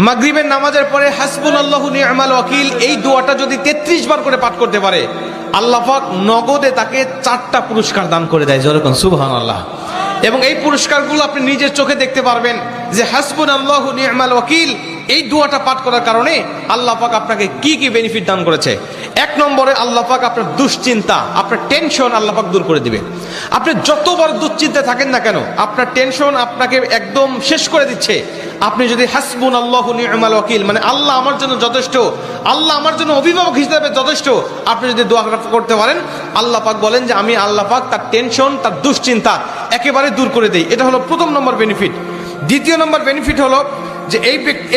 মাগরিবের নামাজের পরে হাসবুনাল্লাহু নি'মাল ওয়াকিল এই দোয়াটা যদি 33 বার করে পাঠ করতে পারে, আল্লাহ পাক নগদে তাকে 4টা পুরস্কার দান করে দেয়। যেরকম সুবহানাল্লাহ। এবং এই পুরস্কারগুলো আপনি নিজের চোখে দেখতে পারবেন যে হাসবুনাল্লাহু নি'মাল ওয়াকিল এই দোয়াটা পাঠ করার কারণে আল্লাহ পাক আপনাকে কি কি বেনিফিট দান করেছে। 1 নম্বরে আল্লাহ পাক আপনার দুশ্চিন্তা, আপনার টেনশন আল্লাহ পাক দূর করে দিবে। আপনি যত বড় দুশ্চিন্তায় থাকেন না কেন, আপনার টেনশন আপনাকে একদম শেষ করে দিচ্ছে। আপনি যদি হাসবুনাল্লাহু নি'মাল ওয়াকিল মানে আল্লাহ আমার জন্য যথেষ্ট, আল্লাহ আমার জন্য অভিভাবক হিসেবে যথেষ্ট, আপনি যদি দোয়া করতে পারেন, আল্লাহ পাক বলেন যে আমি আল্লাহ পাক তার টেনশন, তার দুশ্চিন্তা একেবারে দূর করে দেই। এটা হলো প্রথম নম্বর বেনিফিট। দ্বিতীয় নম্বর বেনিফিট হলো যে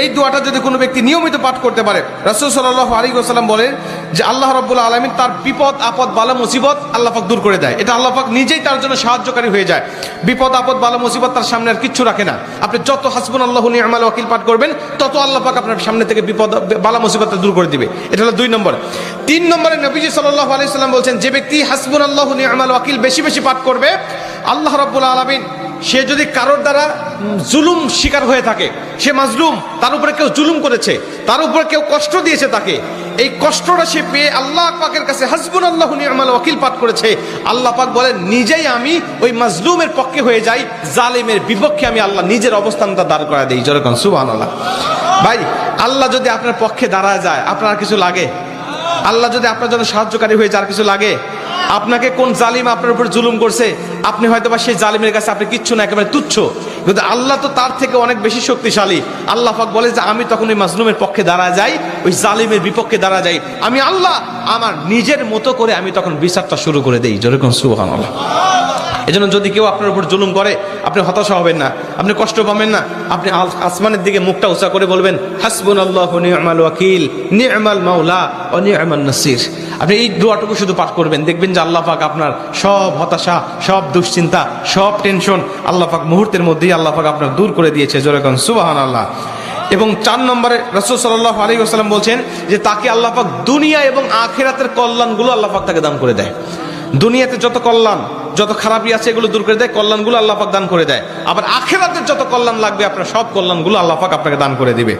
এই দোয়াটা যদি কোনো ব্যক্তি নিয়মিত পাঠ করতে পারে, রাসূল সাল্লাল্লাহু আলাইহি ওয়াসাল্লাম বলেন যে আল্লাহ রাব্বুল আলামিন তার বিপদ আপদ বালা মুসিবত আল্লাহ পাক দূর করে দেয়। এটা আল্লাহ পাক নিজেই তার জন্য সাহায্যকারী হয়ে যায়। বিপদ আপদ বালা মুসিবত তার সামনে আর কিচ্ছু রাখে না। আপনি যত হাসবুনাল্লাহু নি'মাল ওয়াকিল পাঠ করবেন, তত আল্লাহ পাক আপনার সামনে থেকে বিপদ বালা মুসিবত দূর করে দিবে। এটা হলো 2 নম্বর। 3 নম্বরে নবীজি সাল্লাল্লাহু আলাইহি ওয়াসাল্লাম বলছেন, যে ব্যক্তি হাসবুনাল্লাহু নি'মাল ওয়াকিল বেশি বেশি পাঠ করবে, আল্লাহ রাব্বুল আলামিন সে যদি কারোর দ্বারা জুলুম শিকার হয়ে থাকে, সে মাজলুম, তার উপরে কেউ জুলুম করেছে, তার উপরে কেউ কষ্ট দিয়েছে, তাকে এই কষ্টটা সে পেয়ে আল্লাহ পাকের কাছে হাসবুনাল্লাহু নি'মাল ওয়াকিল পাঠ করেছে, আল্লাহ পাক বলেন নিজেই আমি ওই মাজলুমের পক্ষে হয়ে যাই, জালেমের বিপক্ষে আমি আল্লাহ নিজের অবস্থানটা দাঁড় করা দেই। যেরকম সুবহানাল্লাহ। ভাই, আল্লাহ যদি আপনার পক্ষে দাঁড়ায় যায়, আপনার কিছু লাগে? আল্লাহ যদি আপনার জন্য সাহায্যকারী হয়ে যায়, আর কিছু লাগে? আপনাকে কোন জালিম আপনার উপর জুলুম করছে, আপনি হয়তো বা সেই জালিমের কাছে আপনি কিচ্ছু না, একেবারে তুচ্ছ, কিন্তু আল্লাহ তো তার থেকে অনেক বেশি শক্তিশালী। আল্লাহ পাক বলে যে আমি তখন ওই মাজলুমের পক্ষে দাঁড়া যাই, ওই জালিমের বিপক্ষে দাঁড়া যাই, আমি আল্লাহ আমার নিজের মতো করে আমি তখন বিচারটা শুরু করে দেই। যেরকম সুবহানাল্লাহ। এজন্য যদি কেউ আপনার উপর জুলুম করে, আপনি হতাশা হবেন না, আপনি কষ্ট পাবেন না, আপনি আসমানের দিকে মুখটা উঁচা করে বলবেন হাসবুনাল্লাহু নি'মাল ওয়াকিল নি'মাল মাওলা ওয়া নি'মান নাসির। আপনি এই দোয়াটুকু শুধু পাঠ করবেন, দেখবেন যে আল্লাহ পাক আপনার সব হতাশা, সব দুশ্চিন্তা, সব টেনশন আল্লাহ পাক মুহূর্তের মধ্যেই আল্লাহ পাক আপনার দূর করে দিয়েছে। যেরকম সুবহানাল্লাহ। এবং 4 নম্বরে রাসূল সাল্লাল্লাহু আলাইহি ওয়াসাল্লাম বলছেন যে তাকে আল্লাহ পাক দুনিয়া এবং আখিরাতের কল্যাণগুলো আল্লাহ পাক তাকে দান করে দেয়। দুনিয়াতে যত কল্যাণ, যত খারাপই আছে এগুলো দূর করে দেয়, কল্যাণগুলো আল্লাহ পাক দান করে দেয়। আবার আখিরাতের যত কল্যাণ লাগবে আপনার সব কল্যাণগুলো আল্লাহ পাক আপনাকে দান করে দিবে।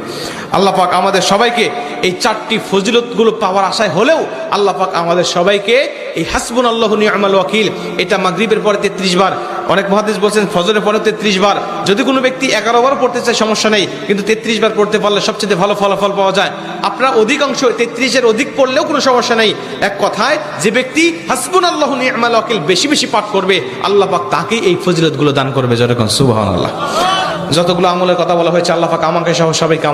আল্লাহ পাক আমাদের সবাইকে এই 4টি ফজিলতগুলো পাওয়ার আশায় হলেও আল্লাহ পাক আমাদের সবাইকে এই হাসবুনাল্লাহু নি'মাল ওয়াকিল এটা মাগরিবের পরে 33 বার, অনেক মুহাদ্দিস বলছেন ফজরের পরে 33 বার, যদি কোনো ব্যক্তি 11 বার পড়তে চায় সমস্যা নেই, কিন্তু 33 বার পড়তে পারলে সবচেয়ে ভালো ফলাফল পাওয়া যায়। আপনারা অধিকাংশ 33-এর অধিক পড়লেও কোনো সমস্যা নেই। এক কথায় যে ব্যক্তি হাসবুনাল্লাহু নি'মাল ওয়াকিল বেশি বেশি পাঠ করবে, আল্লাহ পাক তাকেই এই ফজিলতগুলো দান করবে। যেরকম সুবহানাল্লাহ। যতগুলো আমলের কথা বলা হয়েছে আল্লাহ পাক আমাকে সহ সবাইকে